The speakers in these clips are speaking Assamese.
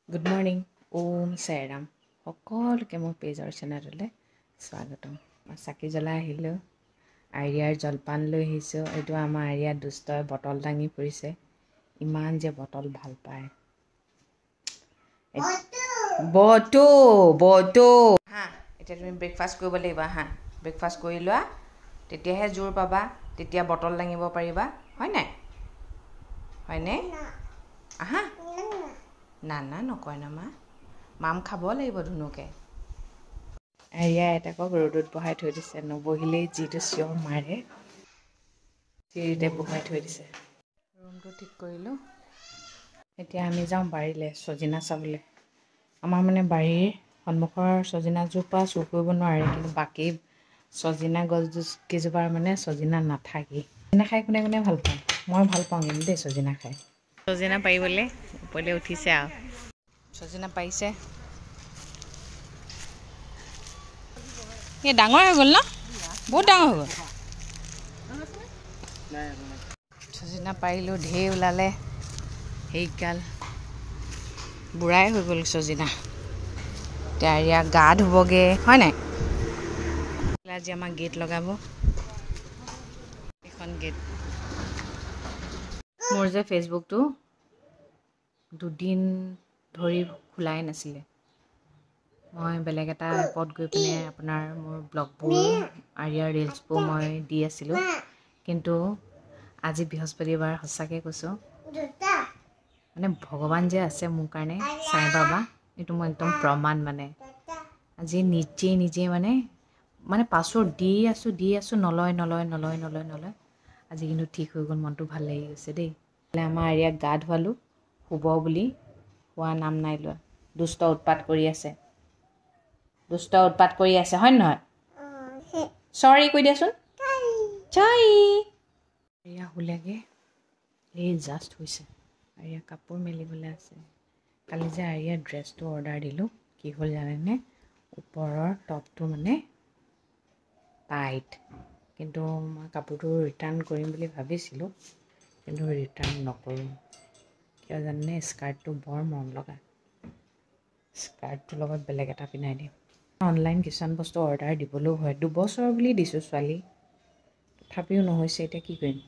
গুড মৰ্ণিং ওম চাইৰাম সকলোকে মোৰ পেজৰ চেনেললৈ স্বাগতম। মই চাকি জ্বলাই আহিলোঁ, আৰিয়াৰ জলপান লৈ আহিছোঁ। এইটো আমাৰ আৰিয়া দুষ্টই বটল দাঙি ফুৰিছে, ইমান যে বটল ভাল পায়। বটো বটো হা, এতিয়া তুমি ব্ৰেকফাষ্ট কৰিব লাগিব। হা, ব্ৰেকফাষ্ট কৰি লোৱা, তেতিয়াহে জোৰ পাবা, তেতিয়া বটল দাঙিব পাৰিবা, হয় নাই? হয়নে? আহা না না নকয় না মাম খাব লাগিব ধুনুকে। এয়া এটাকক ৰ'দত বহাই থৈ দিছে, নবহিলেই যিটো চিঞৰ মাৰে, চিৰিতে বহাই থৈ দিছে। ৰুমটো ঠিক কৰিলোঁ। এতিয়া আমি যাওঁ বাৰীলৈ চজিনা চাবলৈ। আমাৰ মানে বাৰীৰ সন্মুখৰ চজিনাজোপা চুৰ কৰিব নোৱাৰে, কিন্তু বাকী চজিনা গছকেইজোপাৰ মানে চজিনা নাথাকেই। চজিনা খাই কোনে কোনে ভাল পাওঁ? মই ভাল পাওঁ কিন্তু দেই চজিনা খাই। চজিনা পাৰিবলৈ ওপৰলৈ উঠিছে আৰু চজিনা পাৰিছে। এই ডাঙৰ হৈ গ'ল ন, বহুত ডাঙৰ হৈ গ'ল। চজিনা পাৰিলোঁ, ঢেৰ ওলালে, সেইগাল বুঢ়াই হৈ গ'ল চজিনা। এতিয়া ইয়াক গা ধুবগৈ, হয় নাই? আজি আমাক গেট লগাব, এখন গেট। মোৰ যে ফেচবুকটো 2 দিন ধৰি খোলাই নাছিলে। মই বেলেগ এটা এপত গৈ পিনে আপোনাৰ মোৰ ব্লগবোৰ, আৰিয়াৰ ৰিলচবোৰ মই দি আছিলোঁ, কিন্তু আজি বৃহস্পতিবাৰ, সঁচাকৈ কৈছোঁ, মানে ভগৱান যে আছে মোৰ কাৰণে, চাই বাবা, এইটো মই একদম প্ৰমাণ। মানে আজি নিজে মানে পাছৱৰ্ড দি আছোঁ, নলয়। আজি কিন্তু ঠিক হৈ গ'ল, মনটো ভাল লাগি গৈছে দেই। আমাৰ আৰিয়াক গা ধুৱালোঁ, শুব বুলি, শোৱা নাম নাই লোৱা, দুষ্ট উৎপাত কৰি আছে, হয় নহয়? চৰি কৈ দিয়াচোন, চাই আৰিয়া শুলেগৈ, এই জাষ্ট হৈছে। আৰিয়া কাপোৰ মেলিবলৈ আছে। কালি যে আৰিয়াৰ ড্ৰেছটো অৰ্ডাৰ দিলোঁ, কি হ'ল জানেনে? ওপৰৰ টপটো মানে টাইট, কিন্তু মই কাপোৰটো ৰিটাৰ্ণ কৰিম বুলি ভাবিছিলোঁ, কিন্তু ৰিটাৰ্ণ নকৰোঁ। কিয় জানেনে? স্কাৰ্টটো বৰ মৰম লগা, স্কাৰ্টটোৰ লগত বেলেগ এটা পিন্ধাই দিম। অনলাইন কিছুমান বস্তু অৰ্ডাৰ দিবলৈও হয়, 2 বছৰ বুলি দিছোঁ ছোৱালী, তথাপিও নহৈছে, এতিয়া কি কৰিম?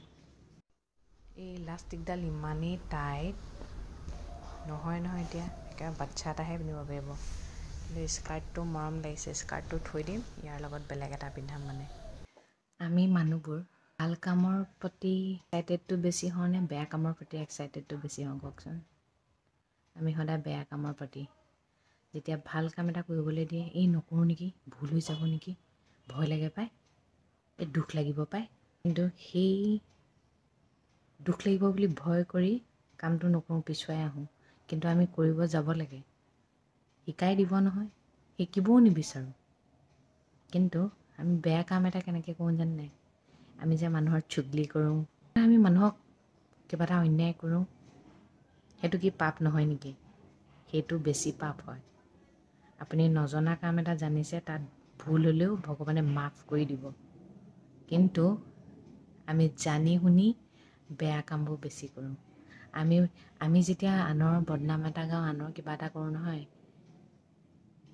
এই ইলাষ্টিকডাল ইমানেই টাইট নহয়, এতিয়া একেবাৰে বাচ্ছা এটাহে পিন্ধিব পাৰিব। কিন্তু স্কাৰ্টটো মৰম লাগিছে, স্কাৰ্টটো থৈ দিম, ইয়াৰ লগত বেলেগ এটা পিন্ধাম। মানে আমি মানুহবোৰ ভাল কামৰ প্ৰতি এক্সাইটেডটো বেছি হওঁ নে বেয়া কামৰ প্ৰতি এক্সাইটেডটো বেছি হওঁ কওকচোন? আমি সদায় বেয়া কামৰ প্ৰতি। যেতিয়া ভাল কাম এটা কৰিবলৈ দিয়ে, এই নকৰোঁ নেকি, ভুল হৈ যাব নেকি, ভয় লাগে পায়, এই দুখ লাগিব পায়। কিন্তু সেই দুখ লাগিব বুলি ভয় কৰি কামটো নকৰোঁ, পিছুৱাই আহোঁ। কিন্তু আমি কৰিব যাব লাগে, শিকাই দিব নহয়, শিকিবও নিবিচাৰোঁ। কিন্তু আমি বেয়া কাম এটা কেনেকৈ কৰোঁ জানে নাই? আমি যে মানুহৰ চুগলি কৰোঁ, আমি মানুহক কিবা এটা অন্যায় কৰোঁ, সেইটো কি পাপ নহয় নেকি? সেইটো বেছি পাপ হয়। আপুনি নজনা কাম এটা জানিছে, তাত ভুল হ'লেও ভগৱানে মাফ কৰি দিব, কিন্তু আমি জানি শুনি বেয়া কামবোৰ বেছি কৰোঁ। আমি যেতিয়া আনৰ বদনাম এটা গাওঁ, আনৰ কিবা এটা কৰোঁ নহয়,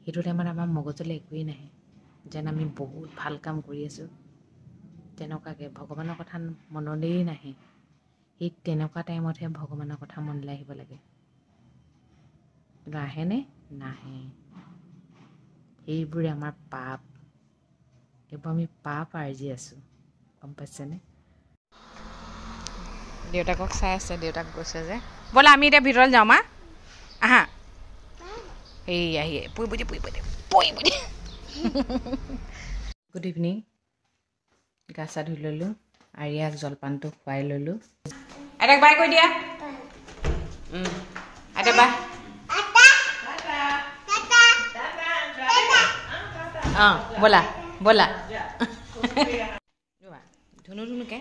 সেইটো টাইমত আমাৰ মগজলৈ একোৱেই নাহে, যেন আমি বহুত ভাল কাম কৰি আছোঁ, তেনেকুৱাকৈ ভগৱানৰ কথা মনলৈয়ে নাহে। সেই তেনেকুৱা টাইমতহে ভগৱানৰ কথা মনলৈ আহিব লাগে, কিন্তু আহেনে? নাহে। সেইবোৰে আমাৰ পাপ, এইবোৰ আমি পাপ আৰ্জি আছোঁ, গম পাইছেনে? দেউতাকক চাই আছে, দেউতাক গৈছে যে, ব'লা আমি এতিয়া ভিতৰলৈ যাওঁ। মা আহা, এই আহি পৰিব দে। Good evening. গা চা ধুই ল'লোঁ, আৰিয়াক জলপানটো খুৱাই ল'লোঁ। আইতাক বাই কৈ দিয়া। আইতাক বাই। অঁ ব'লা ধুনুকে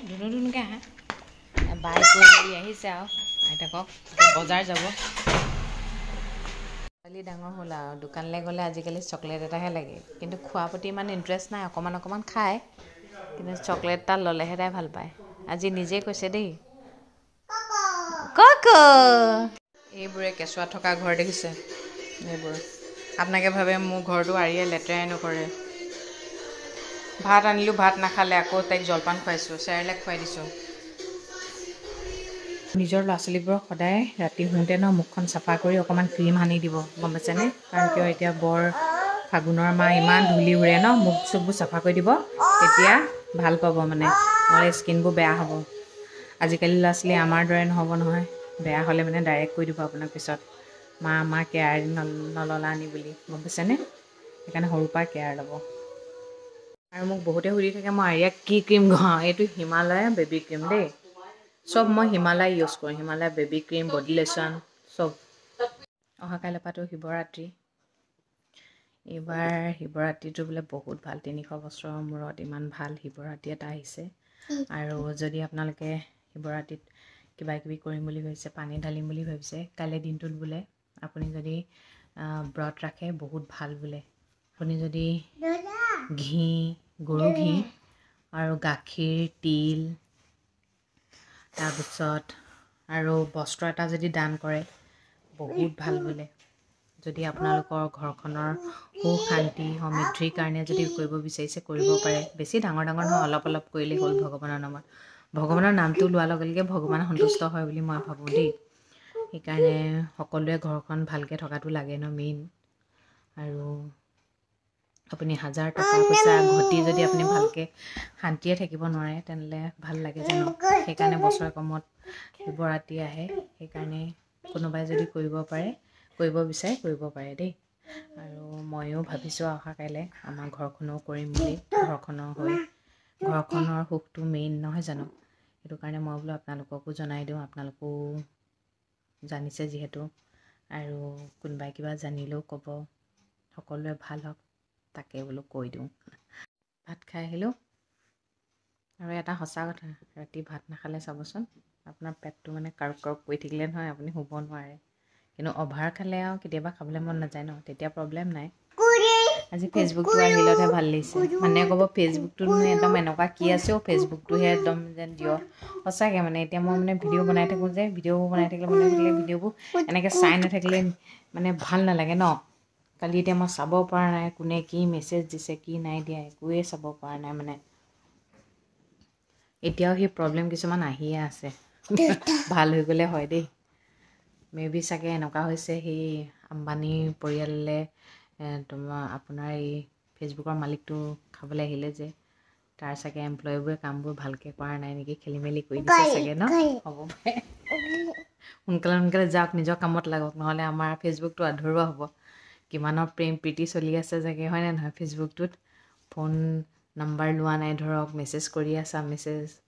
আহা। বাই কৈ মেলি আহিছে আৰু আইতাকক, বজাৰ যাব। ছোৱালী ডাঙৰ হ'ল আৰু, দোকানলৈ গ'লে আজিকালি চকলেট এটাহে লাগে, কিন্তু খোৱাৰ প্ৰতি ইমান ইণ্টাৰেষ্ট নাই। অকণমান খায়, কিন্তু চকলেট এটা ল'লেহে তাই ভাল পায়। আজি নিজে কৈছে দেই, কক এইবোৰে কেঁচুৱা থকা ঘৰ দেখিছে এইবোৰ আপোনালোকে ভাবে মোৰ ঘৰটো আৰিয়ে লেতেৰাই নকৰে ভাত আনিলোঁ ভাত নাখালে আকৌ তাইক জলপান খুৱাইছোঁ চেৰেলেক খুৱাই দিছোঁ নিজৰ ল'ৰা ছোৱালীবোৰক সদায় ৰাতি শুওঁতে ন মুখখন চাফা কৰি অকণমান ক্ৰীম সানি দিব গম পাইছেনে কাৰণ কিয় এতিয়া বৰ ফাগুনৰ মাহ ইমান ধূলি উৰে ন মুখ চুখবোৰ চাফা কৰি দিব তেতিয়া ভাল পাব মানে নহ'লে স্কিনবোৰ বেয়া হ'ব আজিকালি ল'ৰা ছোৱালী আমাৰ দৰে নহ'ব নহয় বেয়া হ'লে মানে ডাইৰেক্ট কৈ দিব আপোনাক পিছত মা আমাৰ কেয়াৰ নল'লা আনি বুলি গম পাইছেনে সেইকাৰণে সৰুৰ পৰা কেয়াৰ ল'ব আৰু মোক বহুতে সুধি থাকে মই আৰিয়াক কি ক্ৰীম ঘঁহাওঁ এইটো হিমালয়া বেবী ক্ৰীম দেই চব মই হিমালয় ইউজ কৰোঁ হিমালয়া বেবী ক্ৰীম বডি লোচন চব অহাকাইলৈৰ পৰাতো শিৱৰাত্ৰি এইবাৰ শিৱৰাত্ৰিটো বোলে বহুত ভাল 300 বছৰৰ মূৰত ইমান ভাল শিৱৰাত্ৰি এটা আহিছে আৰু যদি আপোনালোকে শিৱৰাত্ৰিত কিবা কিবি কৰিম বুলি ভাবিছে পানী ঢালিম বুলি ভাবিছে কাইলৈ দিনটোত বোলে আপুনি যদি ব্ৰত ৰাখে বহুত ভাল বোলে আপুনি যদি ঘি গৰু ঘি আৰু গাখীৰ তিল তাৰপিছত আৰু বস্ত্ৰ এটা যদি দান কৰে বহুত ভাল বোলে যদি আপোনালোকৰ ঘৰখনৰ সুখ শান্তি সমৃদ্ধিৰ কাৰণে যদি কৰিব বিচাৰিছে কৰিব পাৰে বেছি ডাঙৰ নহয় অলপ অলপ কৰিলেই হ'ল ভগৱানৰ নামটো লোৱাৰ লগে লগে ভগৱান সন্তুষ্ট হয় বুলি মই ভাবোঁ দেই সেইকাৰণে সকলোৱে ঘৰখন ভালকৈ থকাটো লাগে ন মেইন আৰু আপুনি 1000 টকা পইচা ঘটি যদি আপুনি ভালকৈ শান্তিয়ে থাকিব নোৱাৰে তেনেহ'লে ভাল লাগে জানো সেইকাৰণে বছৰেকৰ মূৰত শিৱৰাত্ৰি আহে সেইকাৰণে কোনোবাই যদি কৰিব বিচাৰে কৰিব পাৰে দেই আৰু ময়ো ভাবিছোঁ অহা কাইলৈ আমাৰ ঘৰখনো কৰিম বুলি ঘৰখনৰ সুখটো মেইন নহয় জানো সেইটো কাৰণে মই বোলো আপোনালোককো জনাই দিওঁ আপোনালোকো জানিছে যিহেতু আৰু কোনোবাই কিবা জানিলেও ক'ব সকলোৱে ভাল হওক তাকে বোলো কৈ দিওঁ ভাত খাই আহিলোঁ আৰু এটা সঁচা কথা ৰাতি ভাত নাখালে চাবচোন আপোনাৰ পেটটো মানে কাৰুক কৰি থাকিলে নহয় আপুনি শুব নোৱাৰে কিন্তু অভাৰ খালে আৰু কেতিয়াবা খাবলৈ মন নাযায় ন তেতিয়া প্ৰব্লেম নাই আজি ফেচবুকটো আহিলতহে ভাল লাগিছে মানে ক'ব ফেচবুকটোনো একদম এনেকুৱা কি আছে ফেচবুকটোহে একদম যেন দিয় সঁচাকৈ মানে এতিয়া মই মানে ভিডিঅ' বনাই থাকোঁ যে ভিডিঅ'বোৰ বনাই থাকিলে ভিডিঅ'বোৰ এনেকৈ চাই নাথাকিলে মানে ভাল নালাগে ন কালি এতিয়া মই চাব পৰা নাই কোনে কি মেছেজ দিছে কি নাই দিয়া একোৱে চাব পৰা নাই মানে এতিয়াও সেই প্ৰব্লেম কিছুমান আহিয়ে আছে ভাল হৈ গ'লে হয় দেই মেবি চাগে এনেকুৱা হৈছে সেই আম্বানী পৰিয়াললৈ আপোনাৰ এই ফেচবুকৰ মালিকটো খাবলৈ আহিলে যে তাৰ চাগে এমপ্লয়ীবোৰে কামবোৰ ভালকৈ কৰা নাই নেকি খেলি মেলি কৰি দিছে চাগে ন হ'ব পাৰে সোনকালে যাওক নিজৰ কামত লাগক নহ'লে আমাৰ ফেচবুকটো আধৰুৱা হ'ব কিমানৰ প্ৰেম প্ৰীতি চলি আছে চাগে হয়নে নহয় ফেচবুকটোত ফোন নম্বৰ লোৱা নাই ধৰক মেছেজ কৰি আছা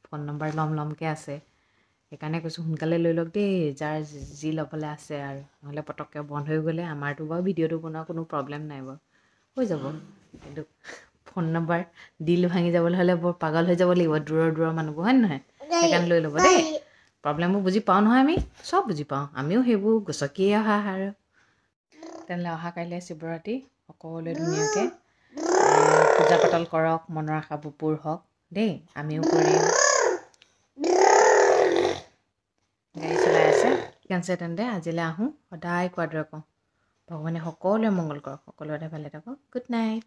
ফোন নম্বৰ ল'মকৈ আছে সেইকাৰণে কৈছোঁ সোনকালে লৈ লওক দেই যাৰ যি ল'বলৈ আছে আৰু নহ'লে পটককৈ বন্ধ হৈ গ'লে আমাৰতো বাৰু ভিডিঅ'টো বনোৱা কোনো প্ৰব্লেম নাই বাৰু হৈ যাব কিন্তু ফোন নম্বৰ দিল ভাঙি যাবলৈ হ'লে বৰ পাগল হৈ যাব লাগিব দূৰৰ মানুহবোৰ হয় নহয় সেইকাৰণে লৈ ল'ব দেই প্ৰব্লেমবোৰ বুজি পাওঁ নহয় আমি চব বুজি পাওঁ আমিও সেইবোৰ গচকিয়ে অহা আৰু তেনেহ'লে অহা কাইলৈ শিৱৰাত্ৰি সকলোৱে ধুনীয়াকৈ পূজা পাতল কৰক মনৰ আশাবোৰ পূৰ হওক দেই আমিও কৰিম গাড়ী চলাই আছে ঠিক আছে তেন্তে আজিলৈ আহোঁ সদায় কোৱাৰ দৰে কওঁ ভগৱানে সকলোৱে মংগল কৰক সকলোৰে ভালে থাকক গুড নাইট